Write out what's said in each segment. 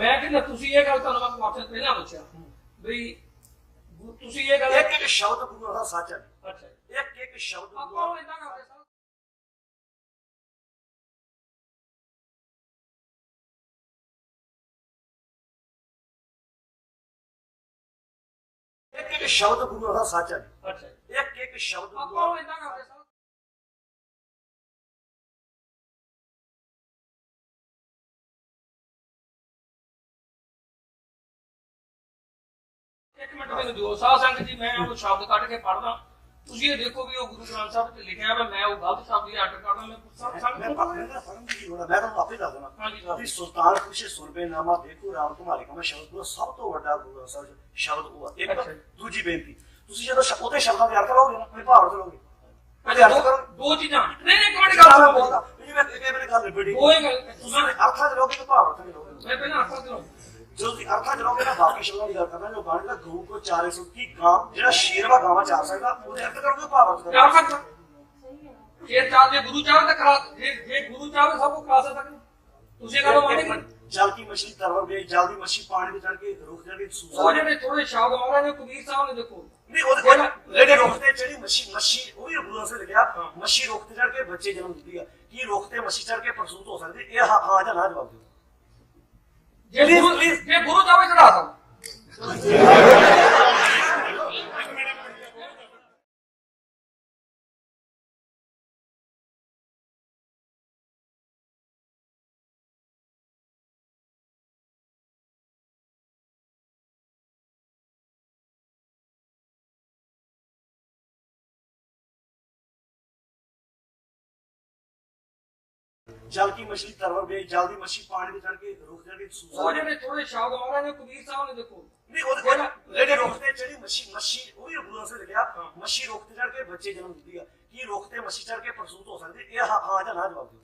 मैं कहना तुसी ये गल तुहानू मैं क्वेश्चन पहला पूछा भाई तुसी ये गल एक शब्द गुरु दा सच है। अच्छा एक शब्द आपको इतना करते साहब एक शब्द गुरु दा सच है। अच्छा एक शब्द आपको इतना करते साहब एक मिनट मैंने दियो साध संगत जी मैं वो शब्द काट के पढ़दा तुसी ये देखो भी वो गुरु ग्रंथ साहब ते लिखा है मैं वो गलत शब्द ही अटक करदा मैं मैं तो आपे दस देना। हां जी साहब सुल्तान खुशी सुरबे नामा देखो राम तुम्हारे का शब्द गुरु सब तो बड़ा गुरु शब्द हुआ। एक दूजी बेनती ਤੁਸੀਂ ਜਦੋਂ ਉਹਦੇ ਸ਼ਬਦਾਂ ਦੇ ਅਰਥ ਲਓਗੇ ਨਾ ਕੋਈ ਭਾਵ ਕਰੋਗੇ ਉਹਦੇ ਅਰਥ ਕਰੋ दो चीजां नहीं कमेंट कर ਬੋਲਦਾ ਇਹ ਮੈਂ ਇਹ ਮੇਰੇ ਗੱਲ ਰਿਪੀਟ कोई गल ਤੁਸੀਂ ਅਰਥਾਂ ਚ ਲਓਗੇ ਤਾਂ ਭਾਵ ਅਰਥ ਨਹੀਂ ਲਓਗੇ। मैं पहले अर्थात करूं जो अर्थां च लओगे ना बाकी शब्दों की गल करना जो गाने का गऊ को चारे सुखी गां जेड़ा शेर वा गावा चार सकदा ਉਹਦੇ ਅਰਥ करोगे भाव अर्थ क्या करता ये चार जे गुरु चार तक करा ये गुरु चार सब को करा सकता तुझे करो माने जल की मछली तरवर गई जल की मछली पानी में चढ़ के रुक जाके सूसा वो जेडे थोड़े शब्द महाराज ने कबीर साहब ने देखो नहीं वो लेडे रोकते चढ़ी मछली वही गुरु से लिखा मछली रोकते चढ़ के बच्चे जन्म देती है कि रोकते मछली चढ़ के प्रसूत हो सकती है। ये हां या ना जवाब दो ये गुरु जावे चढ़ा था जल की मछली तरवर गई जल की मछली पानी में चढ़ के रुक जाके सूसा वो जेडे थोड़े शब्द महाराज ने कबीर साहब ने देखो नहीं वो लेडे रोकते चढ़ी मछली वही गुरु से लिखा मछली रोकते चढ़ के बच्चे जन्म देती है कि रोकते मछली चढ़ के प्रसूत हो सकती है। ये हां या ना जवाब दो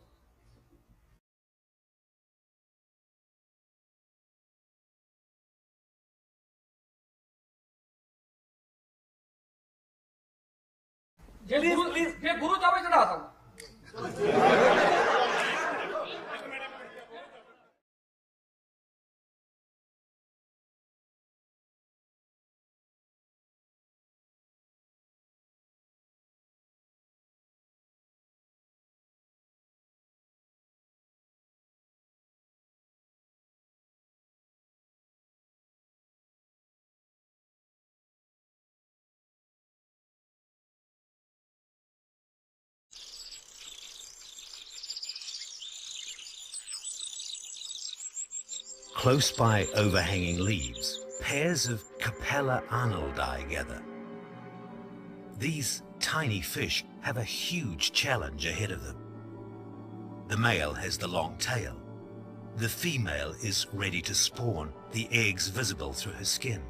ये गुरु जावे चढ़ा था Close by overhanging leaves, pairs of Capella arnoldi gather. These tiny fish have a huge challenge ahead of them. The male has the long tail. The female is ready to spawn, the eggs visible through her skin.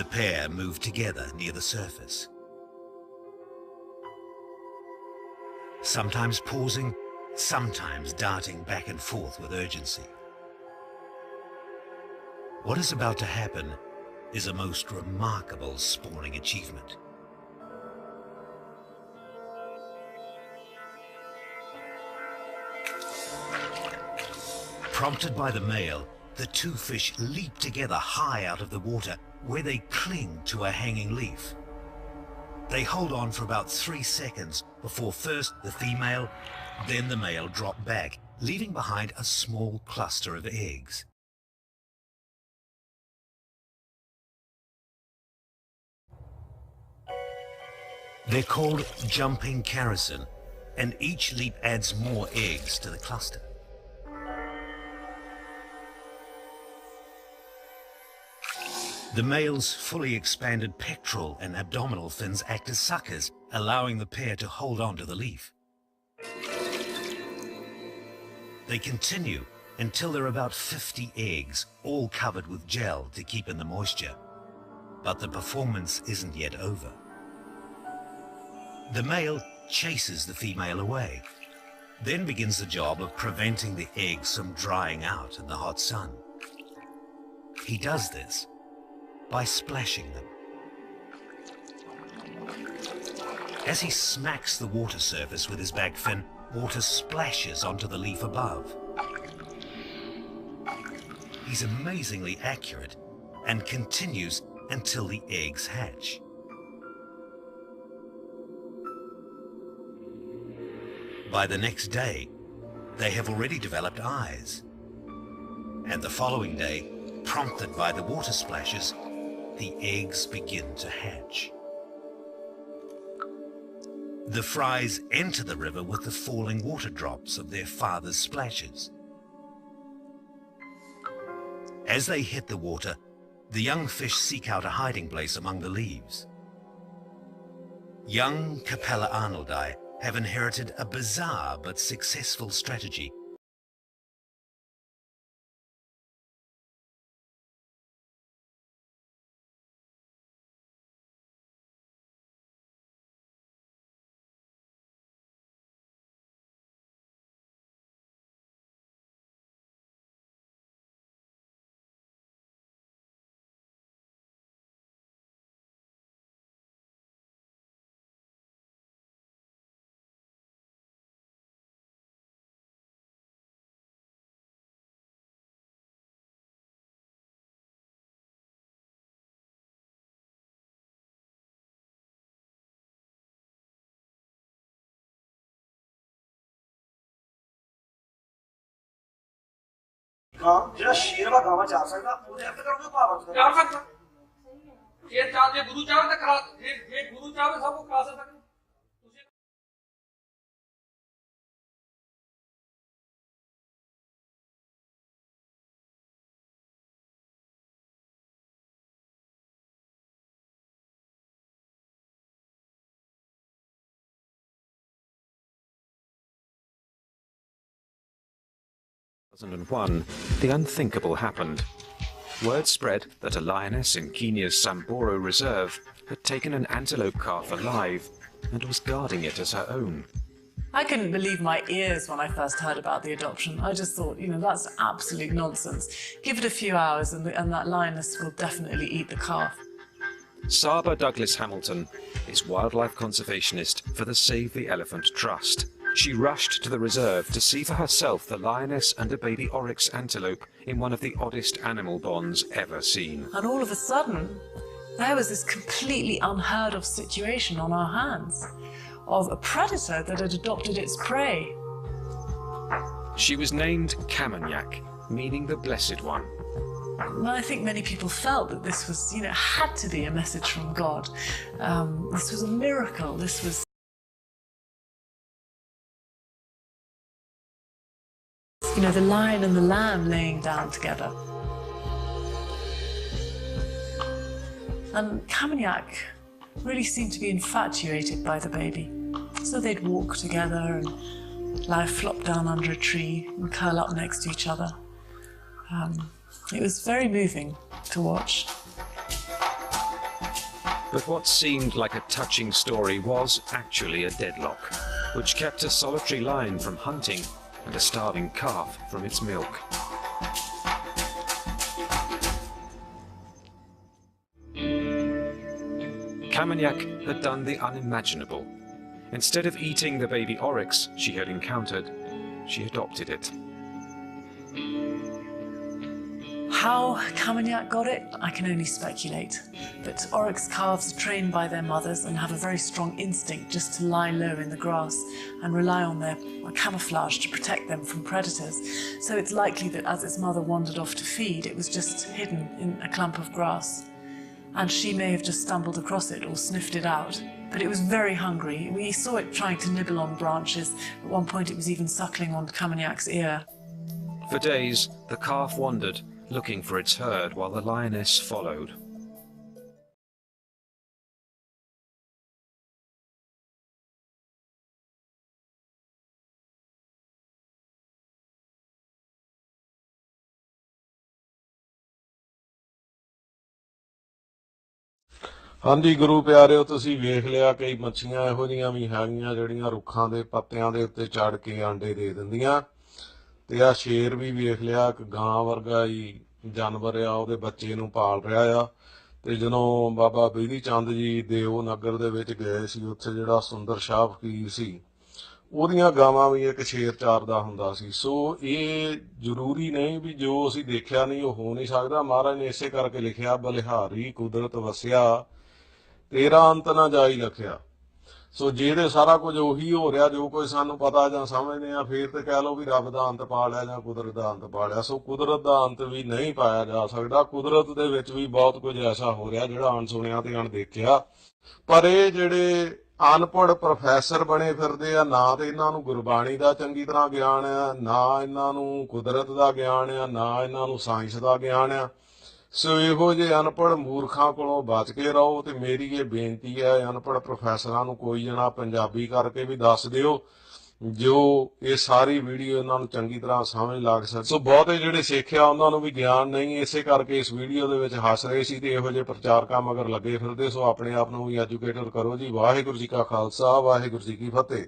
The pair move together near the surface, sometimes pausing, sometimes darting back and forth with urgency. What is about to happen is a most remarkable spawning achievement. Prompted by the male, the two fish leap together high out of the water where they cling to a hanging leaf. They hold on for about 3 seconds before first the female, then the male drop back, leaving behind a small cluster of eggs. They're called jumping carousel, and each leap adds more eggs to the cluster. The male's fully expanded pectoral and abdominal fins act as suckers, allowing the pair to hold on to the leaf. They continue until there are about 50 eggs, all covered with gel to keep in the moisture. But the performance isn't yet over. The male chases the female away, then begins the job of preventing the eggs from drying out in the hot sun. He does this by splashing them. As he smacks the water surface with his back fin, water splashes onto the leaf above. he's amazingly accurate and continues until the eggs hatch. By the next day, they have already developed eyes. And the following day, prompted by the water splashes, the eggs begin to hatch. The fries enter the river with the falling water drops of their father's splashes. As they hit the water, the young fish seek out a hiding place among the leaves. Young Capella arnoldi have inherited a bizarre but successful strategy. हाँ ਜਿਹੜਾ ਸ਼ੇਰ ਵਾ ਗਾਵਾਂ ਚਾਰ ਸਕਦਾ ਉਹਦੇ ਅਰਥ ਕਰਨ ਨੂੰ ਭਾਵ ਕਰ ਸਕਦਾ ਜੇ ਚਾਹੇ ਗੁਰੂ ਚਾਹੇ ਤਾਂ ਕਰਾ ਜੇ ਗੁਰੂ ਚਾਹੇ ਸਭ ਕੁਝ ਕਰਾ ਸਕਦਾ ਤੁਸੀਂ In 2001, the unthinkable happened. Word spread that a lioness in Kenya's Samburu Reserve had taken an antelope calf alive and was guarding it as her own. I couldn't believe my ears when I first heard about the adoption. I just thought, that's absolute nonsense. Give it a few hours and that lioness will definitely eat the calf. Saba Douglas Hamilton is wildlife conservationist for the Save the Elephant Trust. She rushed to the reserve to see for herself the lioness and a baby oryx antelope in one of the oddest animal bonds ever seen. And all of a sudden, there was this completely unheard of situation on our hands of a predator that had adopted its prey. She was named Kamanyak, meaning the Blessed One. And I think many people felt that this was, had to be a message from God. This was a miracle. This was the lion and the lamb laying down together. And Kamanyak really seemed to be infatuated by the baby. So they'd walk together and lie flop down under a tree and curl up next to each other. It was very moving to watch. But what seemed like a touching story was actually a deadlock, which kept a solitary lion from hunting and a starving calf from its milk. Kamanyak had done the unimaginable. Instead of eating the baby oryx she had encountered, she adopted it. How Kamanyak got it, I can only speculate. But oryx calves are trained by their mothers and have a very strong instinct just to lie low in the grass and rely on their camouflage to protect them from predators. So it's likely that as its mother wandered off to feed, it was just hidden in a clump of grass. And she may have just stumbled across it or sniffed it out. But it was very hungry. We saw it trying to nibble on branches. At one point it was even suckling on Kamanyak's ear. For days, the calf wandered, looking for its herd while the lioness followed. ਹਾਂਜੀ ਗੁਰੂ ਪਿਆਰਿਓ, ਤੁਸੀਂ ਵੇਖ ਲਿਆ ਕਈ ਮੱਛੀਆਂ ਇਹੋ ਜਿਹੀਆਂ ਵੀ ਹੈਗੀਆਂ ਜਿਹੜੀਆਂ ਰੁੱਖਾਂ ਦੇ ਪੱਤਿਆਂ ਦੇ ਉੱਤੇ ਚੜ ਕੇ ਆਂਡੇ ਦੇ ਦਿੰਦੀਆਂ। ਤੇ ਆ ਸ਼ੇਰ ਵੀ ਵੇਖ ਲਿਆ ਇੱਕ ਗਾਂ ਵਰਗਾ ਹੀ ਜਾਨਵਰ ਆ, ਉਹਦੇ ਬੱਚੇ ਨੂੰ ਪਾਲ ਰਿਹਾ ਆ। ਤੇ ਜਦੋਂ ਬਾਬਾ ਬਿਧੀ ਚੰਦ ਜੀ ਦੇਵ ਨਗਰ ਦੇ ਵਿੱਚ ਗਏ ਸੀ, ਉੱਥੇ ਜਿਹੜਾ ਸੁੰਦਰ ਸ਼ਾਹ ਫਕੀਰ ਸੀ ਉਹਦੀਆਂ ਗਾਵਾਂ ਵੀ ਇੱਕ ਸ਼ੇਰ ਚਾਰਦਾ ਹੁੰਦਾ ਸੀ। ਸੋ ਇਹ ਜ਼ਰੂਰੀ ਨਹੀਂ ਵੀ ਜੋ ਅਸੀਂ ਦੇਖਿਆ ਨਹੀਂ ਉਹ ਹੋ ਨਹੀਂ ਸਕਦਾ। ਮਹਾਰਾਜ ਨੇ ਇਸੇ ਕਰਕੇ ਲਿਖਿਆ, ਬਲਿਹਾਰੀ ਕੁਦਰਤ ਵਸਿਆ ਤੇਰਾ ਅੰਤ ਨਾ ਜਾਈ ਲਖਿਆ। ਸੋ ਜਿਹੜੇ ਸਾਰਾ ਕੁਝ ਉਹੀ ਹੋ ਰਿਹਾ ਜੋ ਕੋਈ ਸਾਨੂੰ ਪਤਾ ਜਾਂ ਸਮਝਦੇ ਆ, ਫੇਰ ਤੇ ਕਹਿ ਲਓ ਵੀ ਰੱਬ ਦਾ ਅੰਤ ਪਾ ਲਿਆ ਜਾਂ ਕੁਦਰਤ ਦਾ ਅੰਤ ਪਾ ਲਿਆ। ਸੋ ਕੁਦਰਤ ਦਾ ਅੰਤ ਵੀ ਨਹੀਂ ਪਾਇਆ ਜਾ ਸਕਦਾ। ਕੁਦਰਤ ਦੇ ਵਿੱਚ ਵੀ ਬਹੁਤ ਕੁਝ ਐਸਾ ਹੋ ਰਿਹਾ ਜਿਹੜਾ ਅਣਸੁਣਿਆ ਤੇ ਅਣਦੇਖਿਆ। ਪਰ ਇਹ ਜਿਹੜੇ ਅਨਪੜ੍ਹ ਪ੍ਰੋਫੈਸਰ ਬਣੇ ਫਿਰਦੇ ਆ, ਨਾ ਤੇ ਇਹਨਾਂ ਨੂੰ ਗੁਰਬਾਣੀ ਦਾ ਚੰਗੀ ਤਰ੍ਹਾਂ ਗਿਆਨ ਆ, ਨਾ ਇਹਨਾਂ ਨੂੰ ਕੁਦਰਤ ਦਾ ਗਿਆਨ ਆ, ਨਾ ਇਹਨਾਂ ਨੂੰ ਸਾਇੰਸ ਦਾ ਗਿਆਨ ਆ। ਸੋ ਇਹੋ ਜਿਹੇ ਅਨਪੜ੍ਹ ਮੂਰਖਾਂ ਕੋਲੋਂ ਬਚ ਕੇ ਰਹੋ। ਤੇ ਮੇਰੀ ਇਹ ਬੇਨਤੀ ਹੈ, ਅਨਪੜ੍ਹ ਪ੍ਰੋਫੈਸਰਾਂ ਨੂੰ ਕੋਈ ਜਣਾ ਪੰਜਾਬੀ ਕਰਕੇ ਵੀ ਦੱਸ ਦਿਓ ਜੋ ਇਹ ਸਾਰੀ ਵੀਡੀਓ ਇਹਨਾਂ ਨੂੰ ਚੰਗੀ ਤਰ੍ਹਾਂ ਸਮਝ ਲੱਗ ਸਕੇ। ਸੋ ਬਹੁਤੇ ਜਿਹੜੇ ਸਿੱਖਿਆ ਉਹਨਾਂ ਨੂੰ ਵੀ ਗਿਆਨ ਨਹੀਂ, ਇਸੇ ਕਰਕੇ ਇਸ ਵੀਡੀਓ ਦੇ ਵਿੱਚ ਹੱਸ ਰਹੇ ਸੀ। ਤੇ ਇਹੋ ਜਿਹੇ ਪ੍ਰਚਾਰਕਾਂ ਮਗਰ ਲੱਗੇ ਫਿਰਦੇ। ਸੋ ਆਪਣੇ ਆਪ ਨੂੰ ਵੀ ਐਜੂਕੇਟਰ ਕਰੋ ਜੀ। ਵਾਹਿਗੁਰੂ ਜੀ ਕਾ ਖਾਲਸਾ, ਵਾਹਿਗੁਰੂ ਜੀ ਕੀ ਫਤਿਹ।